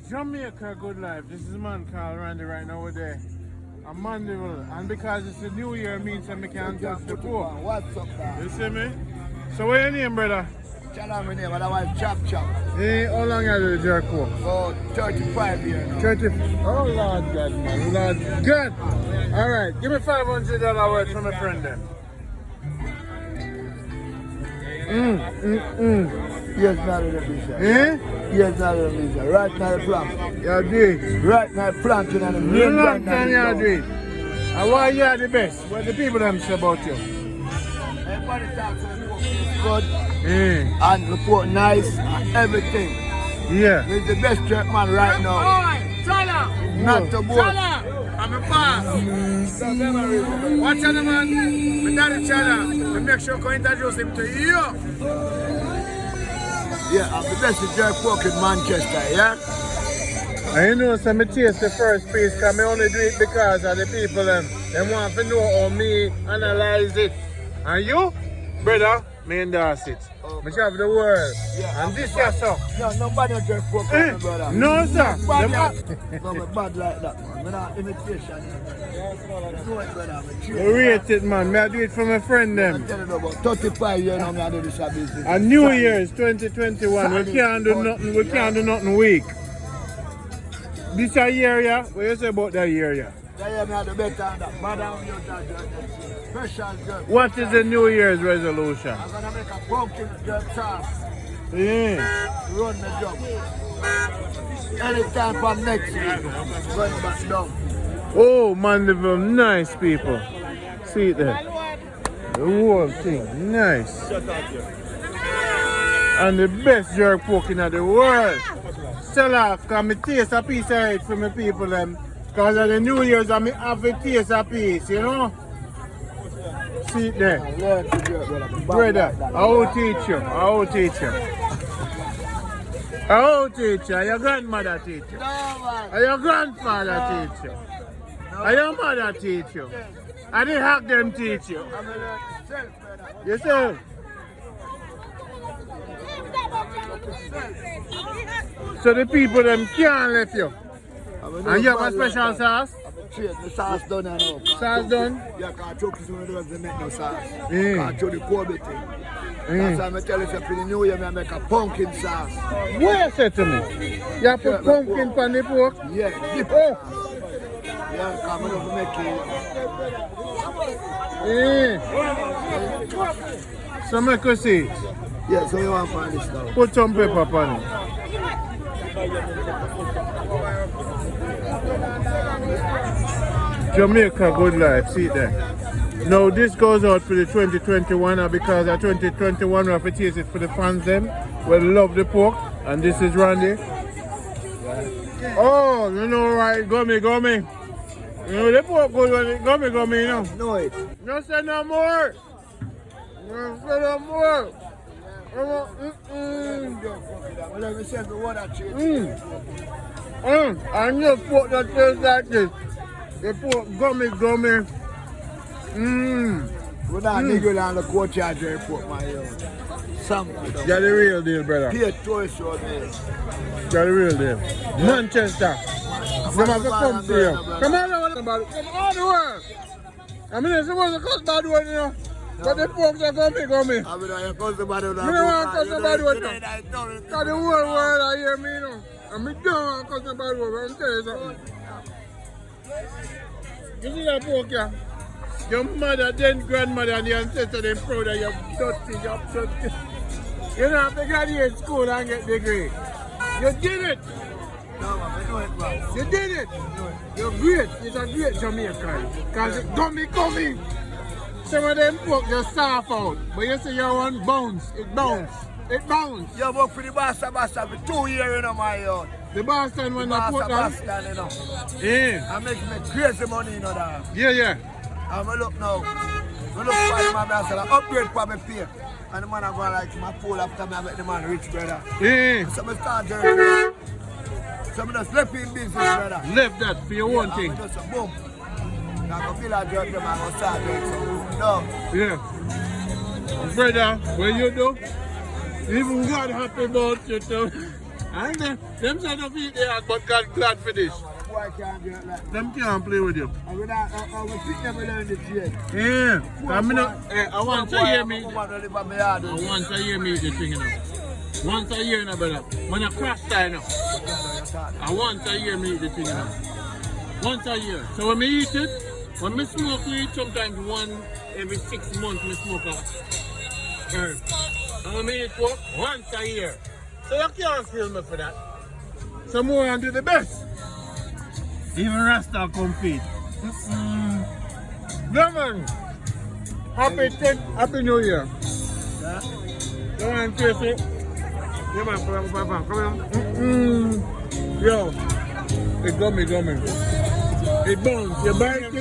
Jamaica Good Life. This is a man called Randy right now over there. I'm Mandeville. And because it's the new year, means that I can't touch the pork. What's up, man? You see me? So what's your name, brother? Tell me name, otherwise Chop Chop. How long have you jerk pork? Oh, 35 years now. 30. Oh, Lord God, man. Lord God. All right. Give me $500 worth from a friend then. Yes, now the visa. Eh? Yes, now the visa. Right now the plant. You do it. Right now the planting and the You main long plant. time you do it. And why you are the best? What the people them say about you? Everybody talks about the pork is good and the pork nice and everything. Yeah. He's the best jerk man right now. Not the boy. I'm a pass. Watch out, man. My daddy Chala. To make sure I can introduce him to you. Yeah, I'm the best jerk pork in Manchester, yeah? And you know, so I taste the first piece because I only do it because of the people them. They want to know how me analyze it. And you, brother, me endorse it. I travel the world. Yeah, and this year, so. No, nobody no jerk pork like me, brother. No, sir. No, I'm bad like that, man. I'm not imitation. No, brother. You rate it, man. Me I do it for my friend them. I'm telling you about 35 years now, I do this business. And New Year's 2021, we can't do nothing. We can't do nothing weak. This a year, yeah? What you say about that year, yeah? That year, I do better than that. Madam, you're that special jerk. What is the New Year's resolution? I'm gonna make a pumpkin jerk sauce. Yeah. Run the job. Anytime from next week, run back down. Oh, Mandeville, nice people. See it there. The whole thing, nice. And the best jerk pork in the world. Sell off, because I taste a piece of it for my people. Because of the New Year's, I have to taste a piece, you know? See it there. Learn to jerk, brother. Brother, I will teach you. I will teach you. I will teach you. Your grandmother teach you. No, man. And your grandfather teach you. And your mother teach you. And the hack them teach you. I'm gonna learn myself, brother. You see? So the people them can't left you. And you have a special sauce? The sauce done now. Sauce done? Yeah, because choke is one of those that make no sauce. Mm. Can't show the Kobe thing. That's why I tell you, for the new year, I make a pumpkin sauce. What you say to me? You have put pumpkin on the pork? Yeah, dip. Oh. Yeah, come on, make it. So make us see. Yeah, so you want to find this now? Put some pepper on it. Jamaica Good Life, see it there. Now this goes out for the 2021 and because of 2021 we have to taste it for the fans them. We love the pork and this is Randy. Oh, you know right, Gummy Gummy. You know the pork good when it Gummy Gummy, you know. No, it. No say no more. No say no more. And you pork that tastes like this. The pork Gummy Gummy. We're not nigga on the courtyard report, my own. Some. You're the real deal, brother. Be a tourist road, man. You're the real deal. Manchester. Them have to come to you. Come on, everybody. Come on, the world. I mean, it's supposed to cost bad one, you know. But the folks are Gummy Gummy. I mean, I cost the bad one. You don't want to cost the bad one, no. Because the whole world I hear me, you know. And I don't want to cost the bad one, but I'm telling you something. You see that pork, yeah? Your mother, then grandmother, and the ancestor, they're proud of your dirty, your dirty. You don't have to graduate school and get degree. You did it. No, I know it, bro. You did it. You're great. It's a great Jamaican. Because it's Gummy Gummy. Some of them pork just soft out. But you see your one bounce. It bounce. It bounce. You work for the Basta for 2 years, you know, my own. The Boston when they put down. Basta, you know. Yeah. I make me crazy money, you know, that. Yeah, yeah. I'm look now. I look for my brother, upgrade for my pay. And the man I go like my fool after me, I make the man rich, brother. Yeah. So I start journey. So I just left in business, brother. Left that for your own thing. I'm just a boom. Now I feel like I'm going to start doing something. No. Yeah. Brother, what you do? Even God happy about you too. And them sort of eat their but God glad for this. Boy can't do it like that. Them can't play with you. And we pick them in the trade. Yeah. I want to hear me. I Want to hear me the thing, you know. Once a year, no, brother. When I crash time, you know. I want to hear me the thing, you know. Once a year. So when I eat it, when I smoke weed, sometimes every 6 months I smoke a herb. And when I eat pork, once a year. So you can't kill me for that. So more and do the best. Even Rasta compete. Yeah, man. Happy New Year. Yeah. You want to taste it? Yeah, man. Come here. Yo. It's gummy. It bounce. You bite it.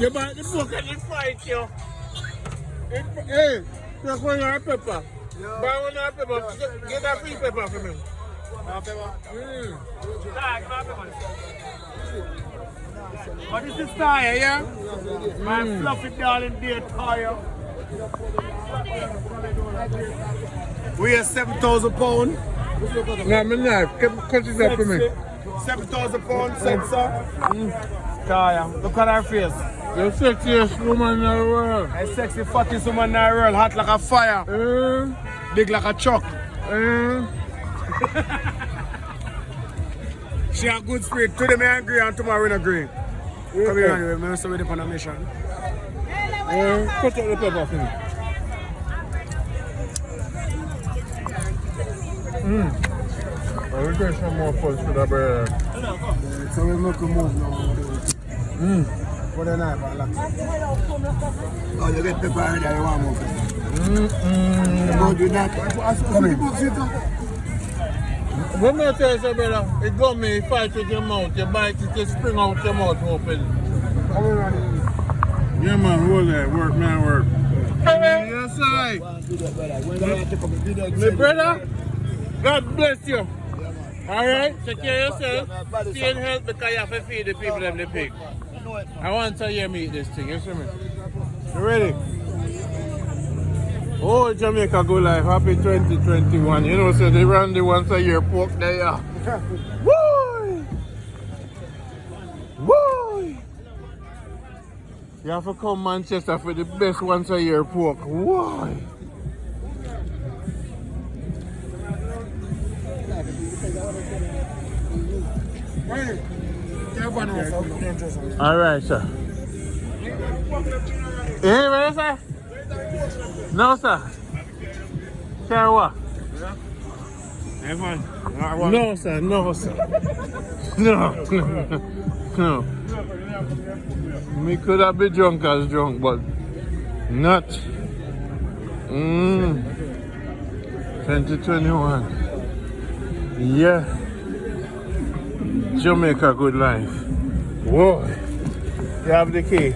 You bite the pork and it fight you. Hey, take one of pepper. Buy one of pepper. Get that free pepper for me. But this is tire, yeah? My fluffy darling dear tire. We are 7,000 pounds. No, my knife. Cut it up for me. 7,000 pounds, sensor. Tire. Look at her face. The sexiest woman in the world. A sexy fattest woman in the world. Hot like a fire. Big like a truck. She a good spirit. Today me agree and tomorrow we agree. Come here anyway, me also ready for a mission. Cut up the pepper for me. I will get some more punch for that bird. So we make a move now. What a knife and lock. Oh, you get pepper already, you want more pepper. Go do that. Come in. When I tell you, brother, it gummy, it fight with your mouth, you bite it, it spring out your mouth open. Yeah, man, hold that. Work, man, work. Yes, I. My brother, God bless you. Alright, take care of yourself. Stay in health because you have to feed the people and the pig. I want to hear me eat this thing, you see me? You ready? Oh, Jamaica Good Life, happy 2021. You know, so they run the once a year pork there. Woo! Woo! You have to come Manchester for the best once a year pork. Why? Alright, sir. You hear me, sir? No, sir. Sir, what? No, sir. No, sir. No. Me could have been drunk as drunk, but not. 2021. Yeah. Jamaica Good Life. Whoa. You have the key.